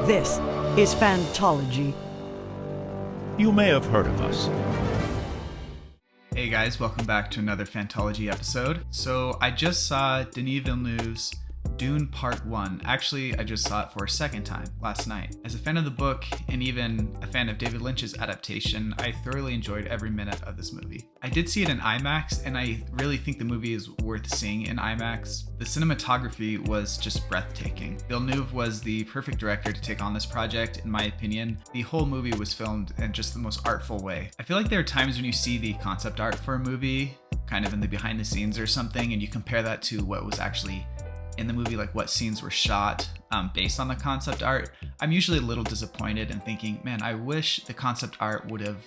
This is Fantology. You may have heard of us. Hey guys, welcome back to another Fantology episode. So I just saw Denis Villeneuve's Dune Part 1. Actually, I just saw it for a second time last night. As a fan of the book and even a fan of David Lynch's adaptation, I thoroughly enjoyed every minute of this movie. I did see it in IMAX, and I really think the movie is worth seeing in IMAX. The cinematography was just breathtaking. Villeneuve was the perfect director to take on this project, in my opinion. The whole movie was filmed in just the most artful way. I feel like there are times when you see the concept art for a movie, kind of in the behind the scenes or something, and you compare that to what was actually in the movie, like what scenes were shot based on the concept art. I'm usually a little disappointed and thinking, man, I wish the concept art would have,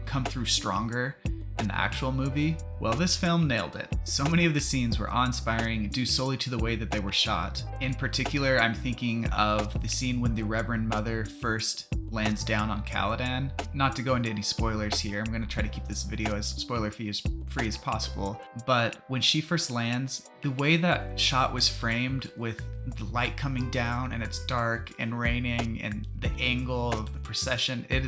come through stronger in the actual movie. Well, this film nailed it. So many of the scenes were awe-inspiring due solely to the way that they were shot. In particular, I'm thinking of the scene when the Reverend Mother first lands down on Caladan. Not to go into any spoilers here, I'm going to try to keep this video as spoiler-free as possible, but when she first lands, the way that shot was framed with the light coming down and it's dark and raining and the angle of the procession, it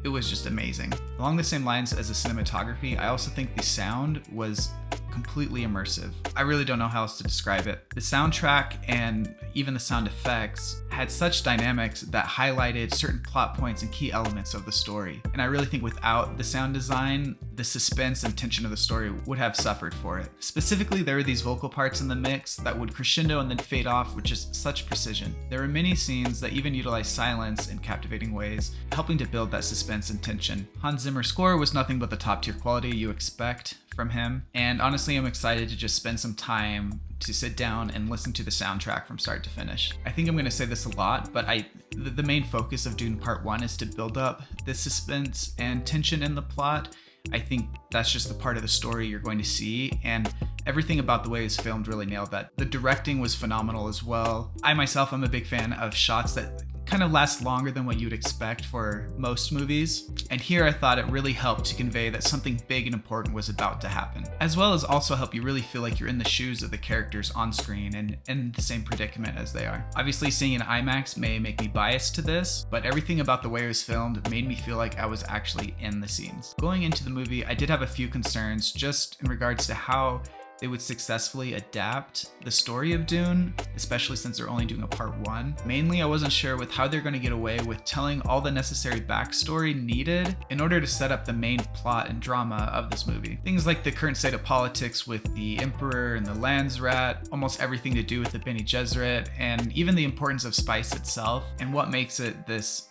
was just amazing. Along the same lines as the cinematography, I also think the sound was completely immersive. I really don't know how else to describe it. The soundtrack and even the sound effects had such dynamics that highlighted certain plot points and key elements of the story. And I really think without the sound design, the suspense and tension of the story would have suffered for it. Specifically, there were these vocal parts in the mix that would crescendo and then fade off with just such precision. There were many scenes that even utilized silence in captivating ways, helping to build that suspense and tension. Hans Zimmer's score was nothing but the top tier quality you expect from him, and honestly I'm excited to just spend some time to sit down and listen to the soundtrack from start to finish. I think I'm going to say this a lot, but the main focus of Dune Part 1 is to build up the suspense and tension in the plot. I think that's just the part of the story you're going to see, and everything about the way it's filmed really nailed that. The directing was phenomenal as well. I myself am a big fan of shots that kind of last longer than what you'd expect for most movies. And here I thought it really helped to convey that something big and important was about to happen, as well as also help you really feel like you're in the shoes of the characters on screen and in the same predicament as they are. Obviously, seeing in IMAX may make me biased to this, but everything about the way it was filmed made me feel like I was actually in the scenes. Going into the movie, I did have a few concerns just in regards to how they would successfully adapt the story of Dune, especially since they're only doing a part 1. Mainly, I wasn't sure with how they're going to get away with telling all the necessary backstory needed in order to set up the main plot and drama of this movie. Things like the current state of politics with the Emperor and the Landsrat, almost everything to do with the Bene Gesserit, and even the importance of spice itself and what makes it this,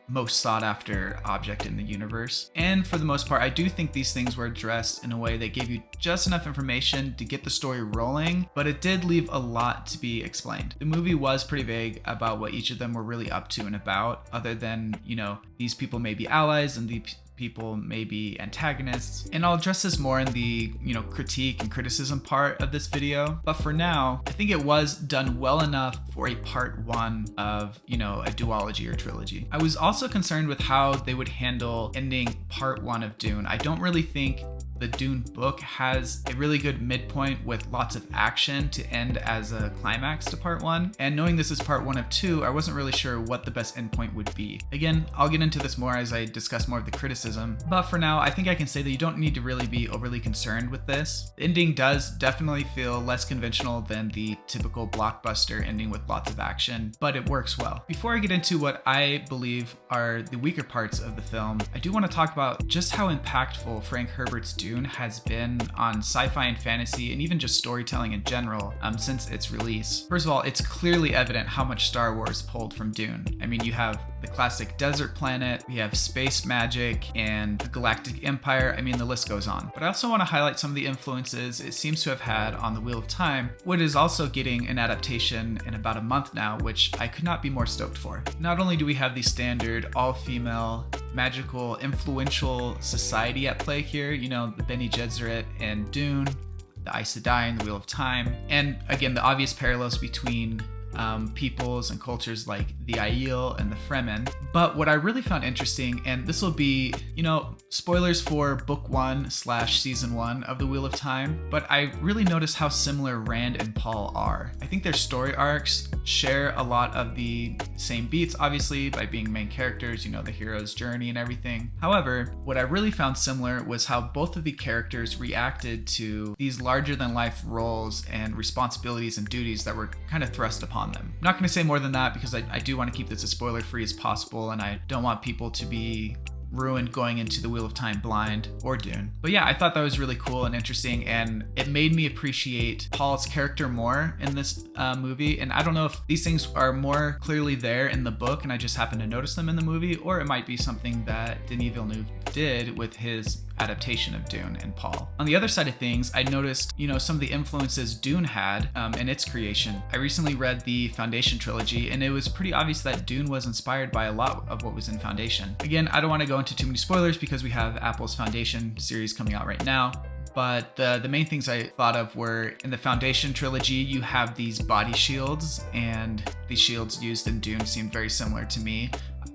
most sought after object in the universe. And for the most part, I do think these things were addressed in a way that gave you just enough information to get the story rolling, but it did leave a lot to be explained. The movie was pretty vague about what each of them were really up to and about, other than, these people may be allies and the people may be antagonists. And I'll address this more in the, critique and criticism part of this video. But for now, I think it was done well enough for a part 1 of, a duology or trilogy. I was also concerned with how they would handle ending part 1 of Dune. I don't really think the Dune book has a really good midpoint with lots of action to end as a climax to part 1. And knowing this is part 1 of 2, I wasn't really sure what the best endpoint would be. Again, I'll get into this more as I discuss more of the criticism, but for now, I think I can say that you don't need to really be overly concerned with this. The ending does definitely feel less conventional than the typical blockbuster ending with lots of action, but it works well. Before I get into what I believe are the weaker parts of the film, I do want to talk about just how impactful Frank Herbert's Dune has been on sci-fi and fantasy and even just storytelling in general since its release. First of all, it's clearly evident how much Star Wars pulled from Dune. I mean, you have the classic desert planet, we have space magic, and the galactic empire. I mean, the list goes on. But I also want to highlight some of the influences it seems to have had on the Wheel of Time, which is also getting an adaptation in about a month now, which I could not be more stoked for. Not only do we have the standard all-female, magical, influential society at play here, the Bene Gesserit and Dune, the Aes Sedai and the Wheel of Time, and again, the obvious parallels between peoples and cultures like the Aiel and the Fremen. But what I really found interesting, and this will be, spoilers for book 1/season 1 of The Wheel of Time, but I really noticed how similar Rand and Paul are. I think their story arcs share a lot of the same beats, obviously, by being main characters, the hero's journey and everything. However, what I really found similar was how both of the characters reacted to these larger than life roles and responsibilities and duties that were kind of thrust upon them. I'm not going to say more than that because I do want to keep this as spoiler free as possible, and I don't want people to be ruined going into The Wheel of Time blind or Dune. But yeah, I thought that was really cool and interesting, and it made me appreciate Paul's character more in this movie. And I don't know if these things are more clearly there in the book and I just happened to notice them in the movie, or it might be something that Denis Villeneuve did with his adaptation of Dune and Paul. On the other side of things, I noticed, some of the influences Dune had in its creation. I recently read the Foundation trilogy, and it was pretty obvious that Dune was inspired by a lot of what was in Foundation. Again, I don't want to go into too many spoilers because we have Apple's Foundation series coming out right now. But the main things I thought of were in the Foundation trilogy, you have these body shields, and these shields used in Dune seem very similar to me.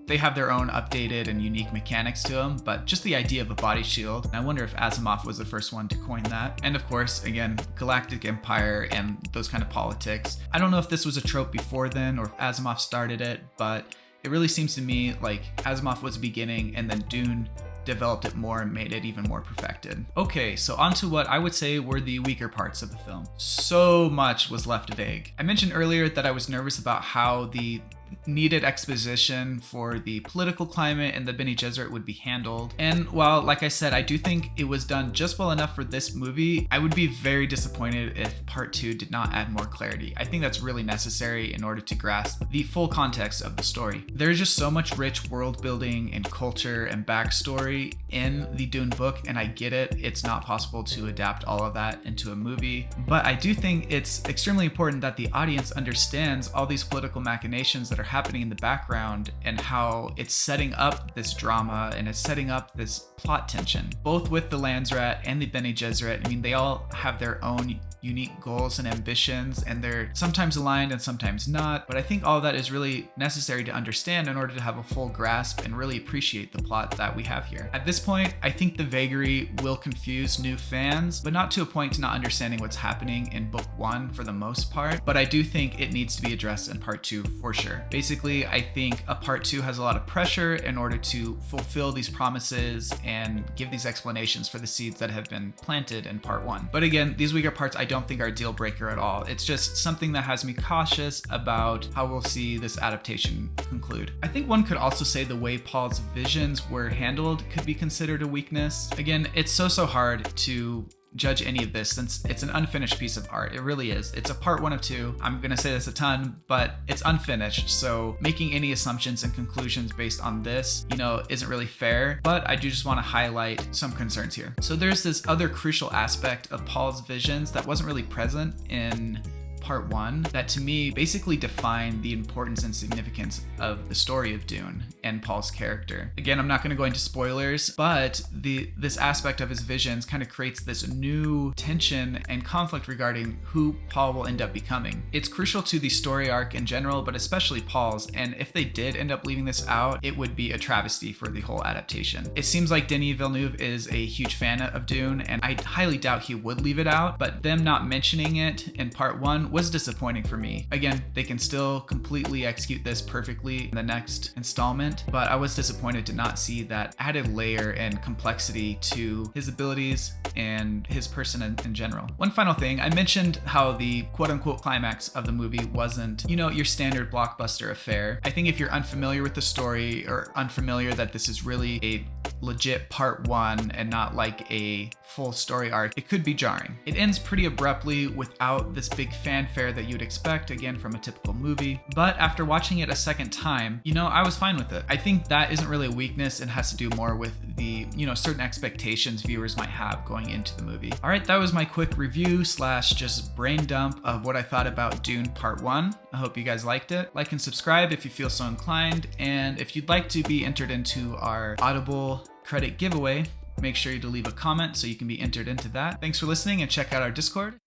They have their own updated and unique mechanics to them, but just the idea of a body shield, and I wonder if Asimov was the first one to coin that. And of course, again, Galactic Empire and those kind of politics. I don't know if this was a trope before then or if Asimov started it, but it really seems to me like Asimov was beginning and then Dune developed it more and made it even more perfected. Okay, so on to what I would say were the weaker parts of the film. So much was left vague. I mentioned earlier that I was nervous about how the needed exposition for the political climate and the Bene Gesserit would be handled. And while, like I said, I do think it was done just well enough for this movie, I would be very disappointed if part 2 did not add more clarity. I think that's really necessary in order to grasp the full context of the story. There's just so much rich world building and culture and backstory in the Dune book, and I get it. It's not possible to adapt all of that into a movie, but I do think it's extremely important that the audience understands all these political machinations that are happening in the background and how it's setting up this drama and it's setting up this plot tension, both with the Landsrat and the Bene Gesserit. I mean, they all have their own unique goals and ambitions, and they're sometimes aligned and sometimes not, but I think all of that is really necessary to understand in order to have a full grasp and really appreciate the plot that we have here. At this point, I think the vagary will confuse new fans, but not to a point to not understanding what's happening in book 1 for the most part, but I do think it needs to be addressed in part 2 for sure. Basically, I think a part 2 has a lot of pressure in order to fulfill these promises and give these explanations for the seeds that have been planted in part 1. But again, these weaker parts I don't think are a deal breaker at all. It's just something that has me cautious about how we'll see this adaptation conclude. I think one could also say the way Paul's visions were handled could be considered a weakness. Again, it's so hard to judge any of this since it's an unfinished piece of art. It really is. It's a part 1 of 2. I'm gonna say this a ton, but it's unfinished, so making any assumptions and conclusions based on this, isn't really fair. But I do just want to highlight some concerns here. So there's this other crucial aspect of Paul's visions that wasn't really present in part 1 that to me basically defined the importance and significance of the story of Dune and Paul's character. Again, I'm not going to go into spoilers, but this aspect of his visions kind of creates this new tension and conflict regarding who Paul will end up becoming. It's crucial to the story arc in general, but especially Paul's, and if they did end up leaving this out, it would be a travesty for the whole adaptation. It seems like Denis Villeneuve is a huge fan of Dune, and I highly doubt he would leave it out, but them not mentioning it in part 1 was disappointing for me. Again, they can still completely execute this perfectly in the next installment, but I was disappointed to not see that added layer and complexity to his abilities and his person in general. One final thing, I mentioned how the quote-unquote climax of the movie wasn't, your standard blockbuster affair. I think if you're unfamiliar with the story or unfamiliar that this is really a legit part 1 and not like a full story arc, it could be jarring. It ends pretty abruptly without this big fanfare that you'd expect, again, from a typical movie. But after watching it a second time, I was fine with it. I think that isn't really a weakness and has to do more with the, certain expectations viewers might have going into the movie. All right, that was my quick review / just brain dump of what I thought about Dune Part 1. I hope you guys liked it. Like and subscribe if you feel so inclined. And if you'd like to be entered into our Audible credit giveaway, make sure to leave a comment so you can be entered into that. Thanks for listening and check out our Discord.